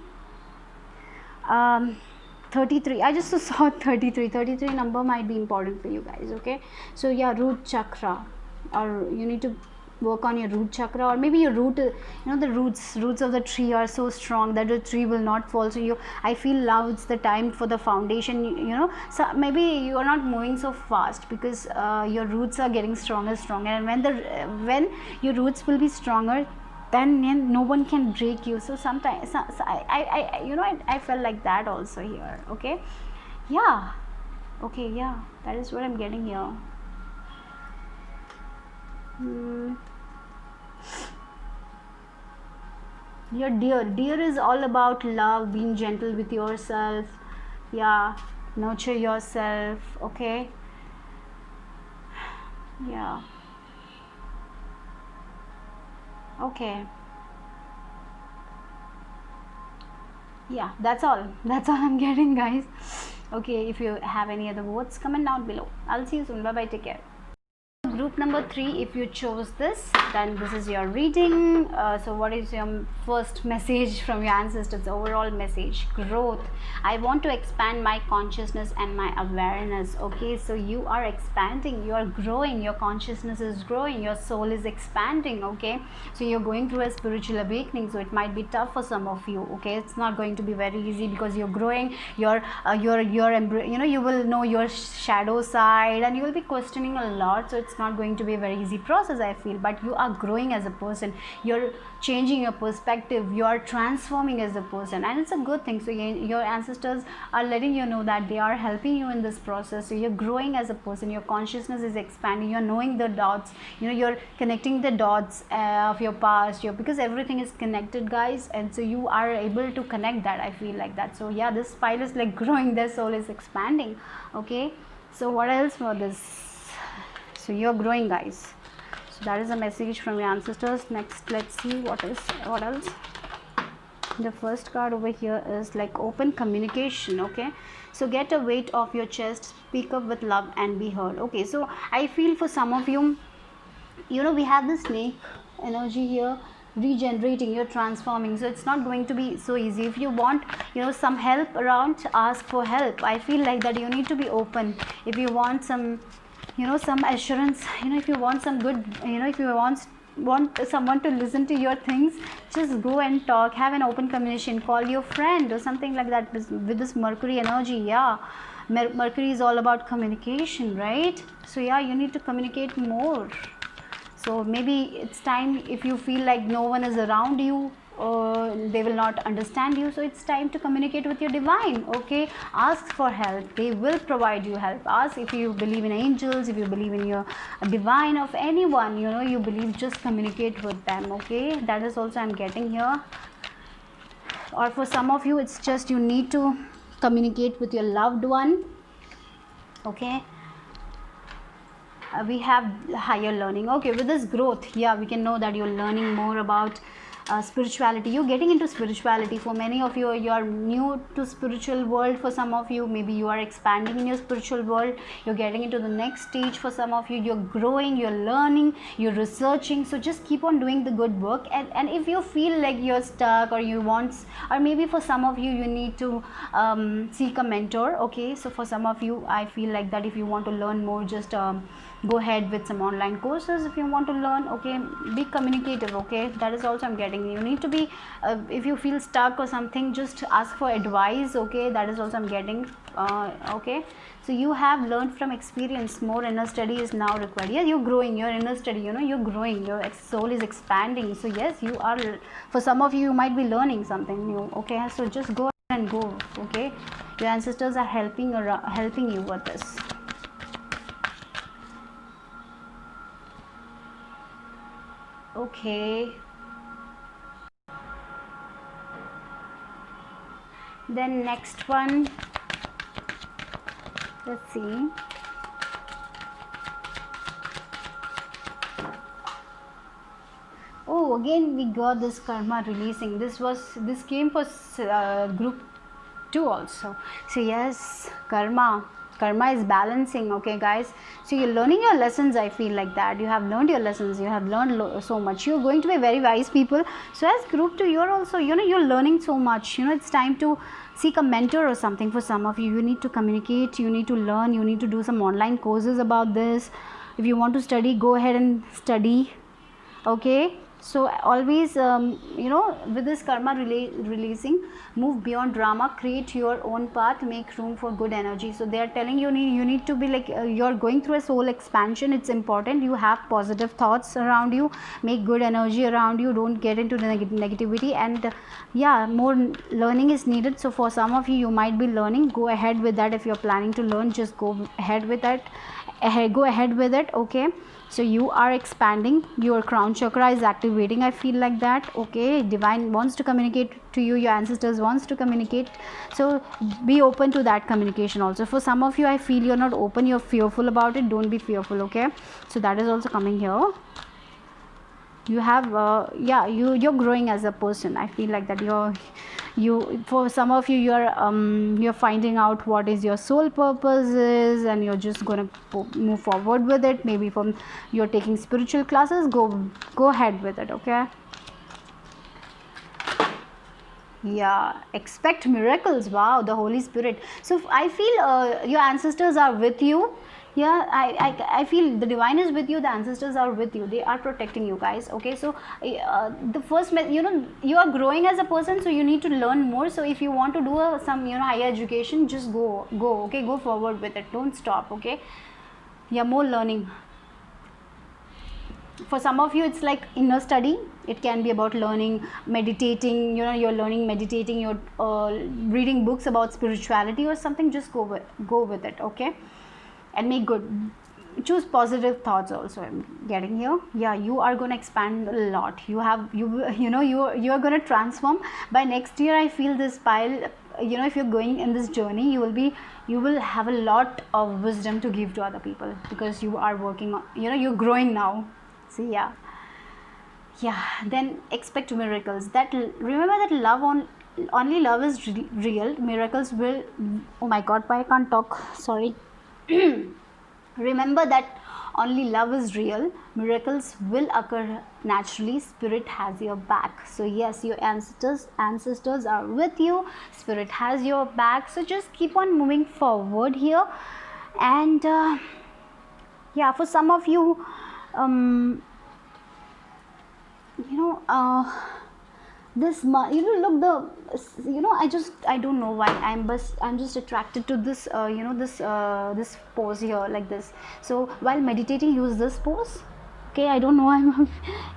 33. I just saw 33. 33 number might be important for you guys. Okay. So yeah, root chakra, or you need to work on your root chakra, or maybe your root, you know, the roots of the tree are so strong that the tree will not fall. So I feel now it's the time for the foundation, you know. So maybe you are not moving so fast because your roots are getting stronger, and when your roots will be stronger, then no one can break you. So sometimes I you know, I felt like that also here. Okay, yeah, okay, yeah, that is what I'm getting here. Your dear is all about love, being gentle with yourself. Yeah, nurture yourself. Okay, yeah, okay, yeah, that's all I'm getting, guys. Okay, if you have any other words, comment down below. I'll see you soon. Bye bye, take care. Group number 3, if you chose this, then this is your reading. So what is your first message from your ancestors? Overall message: growth. I want to expand my consciousness and my awareness. Okay, so you are expanding, you are growing, your consciousness is growing, your soul is expanding. Okay, so you're going through a spiritual awakening, so it might be tough for some of you. Okay, it's not going to be very easy because you're growing, you know, you will know your shadow side and you will be questioning a lot. So it's not going to be a very easy process, I feel, but you are growing as a person, you're changing your perspective, you are transforming as a person, and it's a good thing. So your ancestors are letting you know that they are helping you in this process. So you're growing as a person, your consciousness is expanding, you're knowing the dots, you know, you're connecting the dots of your past, because everything is connected, guys, and so you are able to connect that. I feel like that. So yeah, this file is like growing, their soul is expanding. Okay, so what else for this? So you're growing, guys. So that is a message from your ancestors. Next, let's see what else. The first card over here is like open communication. Okay, so get a weight off your chest, speak up with love and be heard. Okay, so I feel for some of you, you know, we have the snake energy here, regenerating, you're transforming. So it's not going to be so easy. If you want, you know, some help around, ask for help. I feel like that you need to be open. If you want some, some assurance, if you want some good, if you want someone to listen to your things, just go and talk, have an open communication, call your friend or something like that. With this Mercury energy, yeah, Mercury is all about communication, right? So yeah, you need to communicate more. So maybe it's time, if you feel like no one is around you, they will not understand you, so it's time to communicate with your divine. Okay, ask for help, they will provide you help. Ask if you believe in angels, if you believe in your divine, of anyone you believe, just communicate with them. Okay, that is also I'm getting here. Or for some of you, it's just you need to communicate with your loved one. Okay, we have higher learning. Okay, with this growth, yeah, we can know that you're learning more about spirituality. You're getting into spirituality. For many of you, you are new to spiritual world. For some of you, maybe you are expanding in your spiritual world, you're getting into the next stage. For some of you, you're growing, you're learning, you're researching. So just keep on doing the good work. And if you feel like you're stuck, or you want, or maybe for some of you, you need to seek a mentor. Okay, so for some of you, I feel like that if you want to learn more, just go ahead with some online courses if you want to learn. Okay, be communicative. Okay, that is also I'm getting. You need to be if you feel stuck or something, just ask for advice. Okay, that is also I'm getting. Okay, so you have learned from experience. More inner study is now required. Yeah, you're growing, your inner study, you're growing, your soul is expanding. So yes, you are, for some of you, you might be learning something new. Okay, so just go and go. Okay, your ancestors are helping you with this. Okay, then next one, let's see. Oh, again we got this karma releasing. This came for group 2 also. So yes, karma is balancing. Okay guys, so you're learning your lessons. I feel like that you have learned your lessons, you have learned so much. You're going to be very wise people. So as group 2, you're also, you're learning so much. It's time to seek a mentor or something. For some of you, you need to communicate, you need to learn, you need to do some online courses about this. If you want to study, go ahead and study. Okay, so always with this karma releasing, move beyond drama, create your own path, make room for good energy. So they are telling you, you need to be like, you're going through a soul expansion. It's important you have positive thoughts around you, make good energy around you, don't get into the negativity. And yeah, more learning is needed. So for some of you, you might be learning, go ahead with that. If you're planning to learn, just go ahead with that. Go ahead with it. Okay, so you are expanding, your crown chakra is activating. I feel like that. Okay, divine wants to communicate to you, your ancestors wants to communicate. So be open to that communication also. For some of you, I feel you're not open, you're fearful about it. Don't be fearful. Okay, so that is also coming here. You have yeah, you're growing as a person. I feel like that for some of you, you're finding out what is your soul purpose is, and you're just gonna move forward with it. Maybe from you're taking spiritual classes, go ahead with it. Okay, yeah, expect miracles. Wow, the Holy Spirit. So I feel your ancestors are with you. Yeah, I feel the divine is with you, the ancestors are with you, they are protecting you guys. Okay, so the first, you are growing as a person, so you need to learn more. So if you want to do some higher education, just go. Okay, go forward with it, don't stop. Okay, yeah, more learning. For some of you, it's like inner study. It can be about learning, meditating. You're learning, meditating, you're reading books about spirituality or something. Just go with it. Okay, and make good, choose positive thoughts also. I'm getting here. Yeah, you are going to expand a lot. You are going to transform by next year. I feel this pile, if you're going in this journey, you will have a lot of wisdom to give to other people, because you are working on, you're growing now. So yeah, then expect miracles. That remember that only love is real. Miracles will, oh my god, why I can't talk, sorry. Remember that only love is real. Miracles will occur naturally. Spirit has your back. So yes, your ancestors are with you. Spirit has your back. So just keep on moving forward here. And Yeah, for some of you, um, you know, this look the, I don't know why I'm just attracted to this, this pose here, like this. So while meditating, use this pose. Okay, I don't know, I'm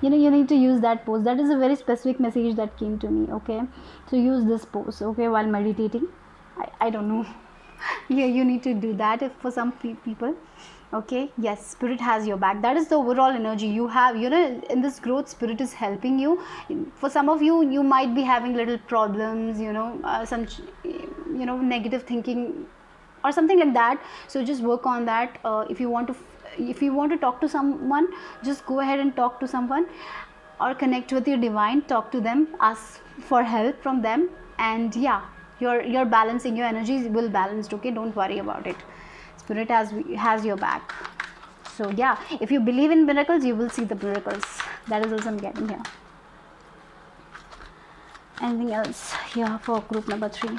you need to use that pose. That is a very specific message that came to me. Okay, so use this pose, okay, while meditating. I don't know. Yeah, you need to do that if for some people. Okay, yes, spirit has your back. That is the overall energy you have, in this growth. Spirit is helping you. For some of you, you might be having little problems, some negative thinking or something like that. So just work on that. If you want to talk to someone, just go ahead and talk to someone, or connect with your divine, talk to them, ask for help from them, and yeah, you're balancing, your energies will balanced. Okay, don't worry about it. Spirit has your back. So yeah, if you believe in miracles, you will see the miracles. That is also I'm getting here. Anything else here for group number 3?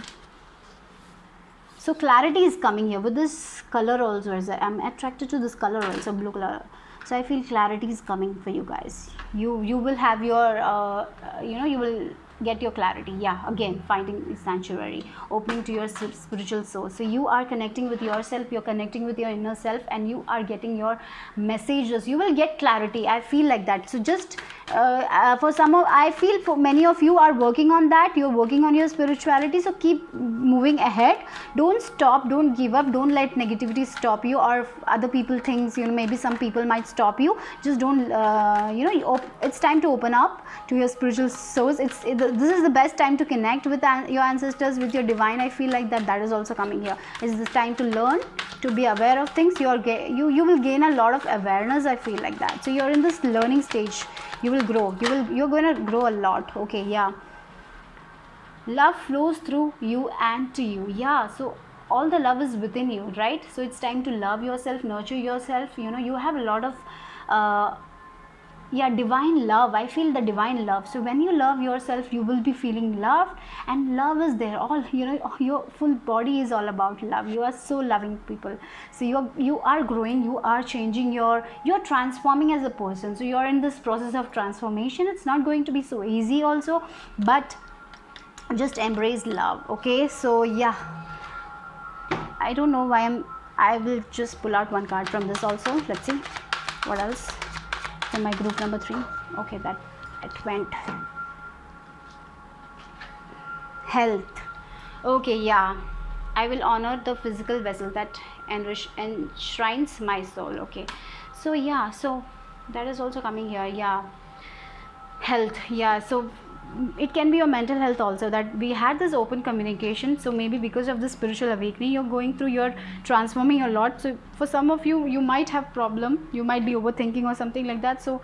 So clarity is coming here with this color also. I'm attracted to this color also, blue color. So I feel clarity is coming for you guys. You will have your you will get your clarity. Yeah, again, finding sanctuary, opening to your spiritual soul. So you are connecting with yourself, you're connecting with your inner self, and you are getting your messages. You will get clarity. I feel like that. So just for some of, I feel for many of you are working on that. You're working on your spirituality. So keep moving ahead. Don't stop, don't give up, don't let negativity stop you, or other people things, maybe some people might stop you. Just don't, it's time to open up to your spiritual source. This is the best time to connect with your ancestors, with your divine. I feel like that is also coming here. It's this time to learn, to be aware of things. You will gain a lot of awareness. I feel like that. So you're in this learning stage. You will grow. You're going to grow a lot. Okay, yeah. Love flows through you and to you. Yeah, so all the love is within you, right? So it's time to love yourself, nurture yourself. You have a lot of divine love. I feel the divine love. So when you love yourself, you will be feeling loved, and love is there. All, your full body is all about love. You are so loving people. So you are growing, you are changing, you're transforming as a person. So you're in this process of transformation. It's not going to be so easy also, but just embrace love. Okay, so yeah, I don't know why I will just pull out one card from this also. Let's see what else for my group number 3. Okay, that it went. Health. Okay, yeah, I will honor the physical vessel that enshrines my soul. Okay, so yeah, so that is also coming here. Yeah, health. Yeah, so it can be your mental health also, that we had this open communication. So maybe because of the spiritual awakening, you're going through, you're transforming a lot. So for some of you, you might have problem, you might be overthinking or something like that. So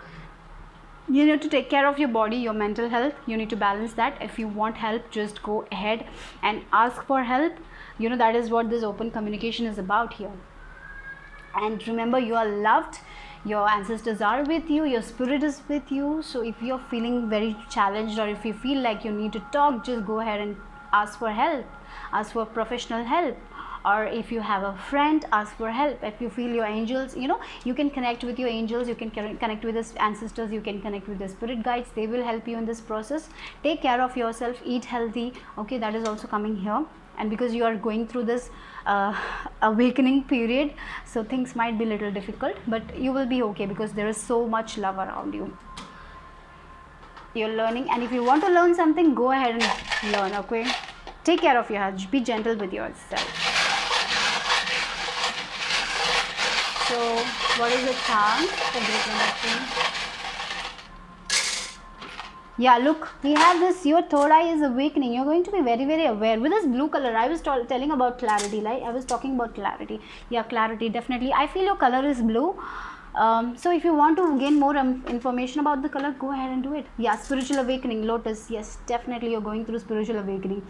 you need to take care of your body, your mental health. You need to balance that. If you want help, just go ahead and ask for help. That is what this open communication is about here. And remember, you are loved, your ancestors are with you, your spirit is with you. So if you're feeling very challenged, or if you feel like you need to talk, just go ahead and ask for help, ask for professional help. Or if you have a friend, ask for help. If you feel your angels, you can connect with your angels, you can connect with the ancestors, you can connect with the spirit guides. They will help you in this process. Take care of yourself, eat healthy. Okay, that is also coming here. And because you are going through this awakening period, so things might be a little difficult, but you will be okay, because there is so much love around you. You're learning, and if you want to learn something, go ahead and learn. Okay, take care of your health, be gentle with yourself. So what is the chance for group number 3? Yeah, look, we have this, your third eye is awakening. You're going to be very, very aware. With this blue color, I was telling about clarity, like I was talking about clarity. Yeah, clarity, definitely. I feel your color is blue. So if you want to gain more information about the color, go ahead and do it. Yeah, spiritual awakening, lotus. Yes, definitely you're going through spiritual awakening.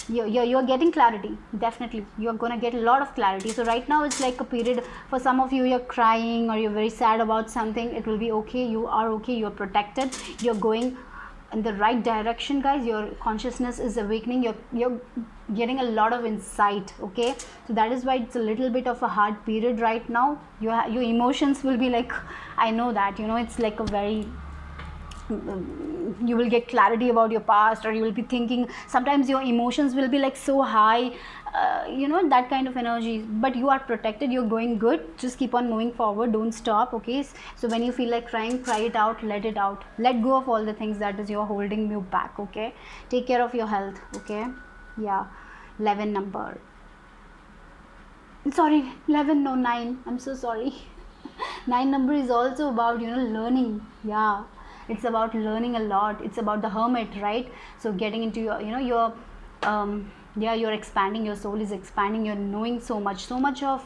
You're getting clarity. Definitely, you're going to get a lot of clarity. So right now it's like a period, for some of you, you're crying or you're very sad about something. It will be okay. You are okay. You're protected. You're going in the right direction, guys. Your consciousness is awakening, you're getting a lot of insight. Okay, so that is why it's a little bit of a hard period right now. Your emotions will be like, I know that, you know, it's like a very, you will get clarity about your past, or you will be thinking, sometimes your emotions will be like so high, you know, that kind of energy. But you are protected, you're going good, just keep on moving forward, don't stop. Okay, so when you feel like crying, cry it out, let it out, let go of all the things that is you're holding you back. Okay, take care of your health. Okay, yeah. 11 number, sorry, 11, no, 9, I'm so sorry. 9 number is also about, you know, learning. Yeah, it's about learning a lot. It's about the hermit, right? So getting into your, you know, your yeah, you're expanding, your soul is expanding, you're knowing so much of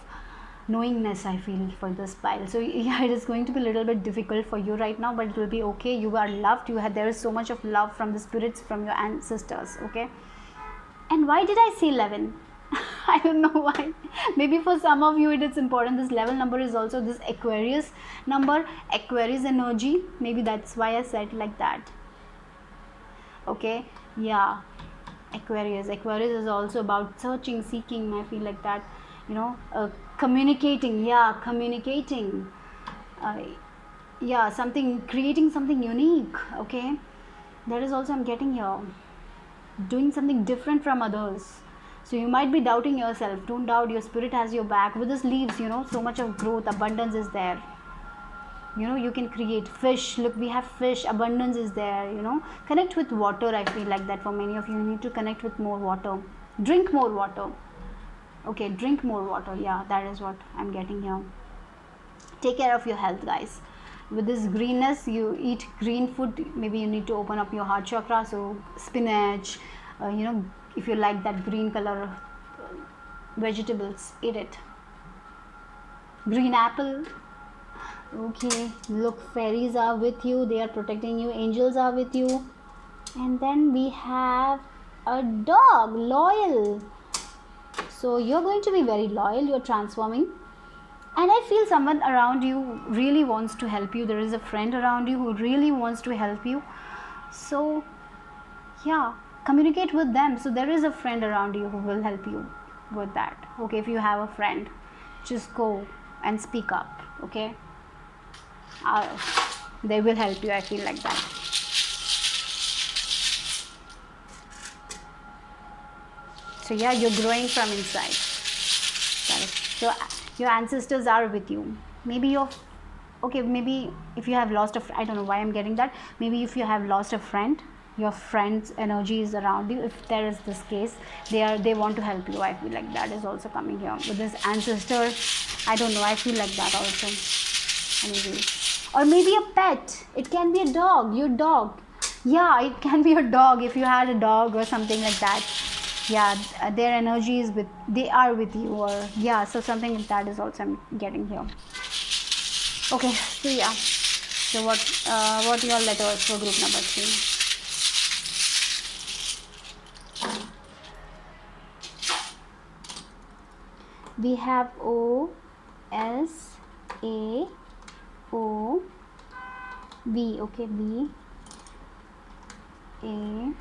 knowingness, I feel, for this pile. So yeah, it is going to be a little bit difficult for you right now, but it will be okay. You are loved, there is so much of love from the spirits, from your ancestors. Okay, and why did I say 11? I don't know why. Maybe for some of you it is important. This 11 number is also this Aquarius number, Aquarius energy. Maybe that's why I said like that. Okay, yeah. Aquarius is also about searching, seeking. I feel like that, you know, communicating. Yeah, communicating. Yeah, something, creating something unique. Okay, that is also I'm getting here. Doing something different from others. So you might be doubting yourself. Don't doubt, your spirit has your back. With this leaves, you know, so much of growth, abundance is there. You know, you can create fish. Look, we have fish, abundance is there. You know, connect with water. I feel like that for many of you, you need to connect with more water. Drink more water. Okay, drink more water. Yeah, that is what I'm getting here. Take care of your health, guys. With this greenness, you eat green food. Maybe you need to open up your heart chakra. So spinach, you know, if you like that green color vegetables, eat it. Green apple. Okay, look, fairies are with you, they are protecting you, angels are with you. And then we have a dog, loyal. So you're going to be very loyal, you're transforming. And I feel someone around you really wants to help you. There is a friend around you who really wants to help you. So yeah, communicate with them. So there is a friend around you who will help you with that. Okay, if you have a friend, just go and speak up. Okay, they will help you. I feel like that. So yeah, you're growing from inside. So your ancestors are with you. Maybe maybe if you have lost I don't know why I'm getting that. Maybe if you have lost a friend, your friend's energy is around you. If there is this case, they want to help you. I feel like that is also coming here with this ancestor. I don't know, I feel like that also. Maybe. Or maybe a pet. It can be a dog, your dog. Yeah, it can be a dog if you had a dog or something like that. Yeah, their energy is they are with you, or yeah, so something like that is also I'm getting here. Okay, so yeah. So what your letters for group number 3? We have O, S, A, O, V. Okay, V, A,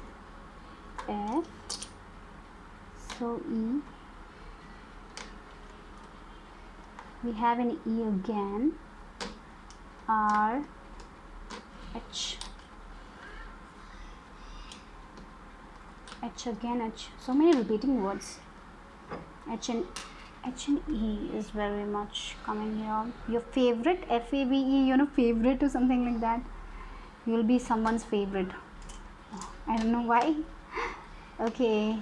F. So E. We have an E again. R, H. H again, H. So many repeating words. H and E is very much coming here. Your favorite, F-A-V-E, you know, favorite or something like that. You'll be someone's favorite. I don't know why. Okay.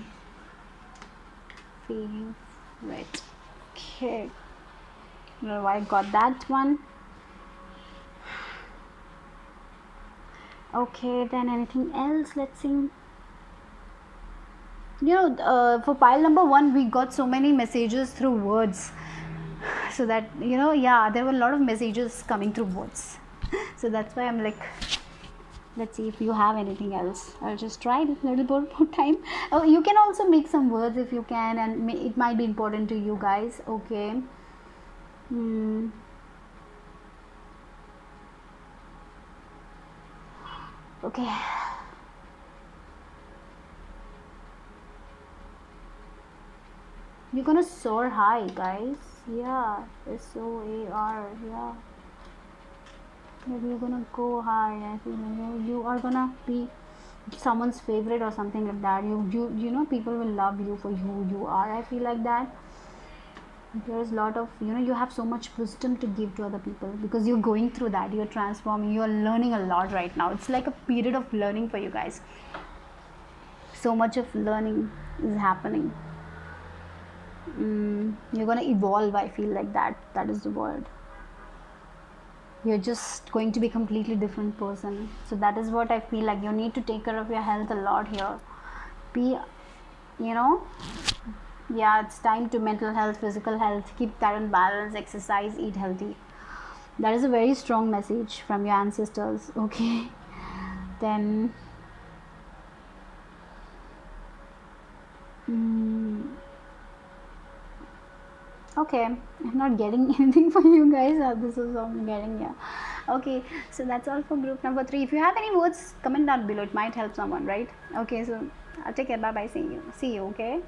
Favorite. Okay. Well, I got that one. Okay, then anything else? Let's see. You know, for pile number 1, we got so many messages through words. So that, you know, yeah, there were a lot of messages coming through words. So that's why I'm like, let's see if you have anything else. I'll just try a little more time. Oh, you can also make some words if you can, and it might be important to you guys. Okay. Okay. You're gonna soar high, guys. Yeah, SOAR. Yeah, maybe you're gonna go high. I feel like you are gonna be someone's favorite or something like that. You know, people will love you for who you are. I feel like that. There's a lot of, you know, you have so much wisdom to give to other people because you're going through that. You're transforming. You're learning a lot right now. It's like a period of learning for you guys. So much of learning is happening. You're gonna evolve. I feel like that is the word. You're just going to be a completely different person. So that is what I feel like. You need to take care of your health a lot here. Be, you know, yeah, it's time to mental health, physical health, keep that in balance, exercise, eat healthy. That is a very strong message from your ancestors. Okay, then okay, I'm not getting anything for you guys. This is what I'm getting. Yeah, okay, so that's all for group number 3. If you have any words, comment down below. It might help someone, right? Okay, so I'll take care. Bye bye. See you. Okay.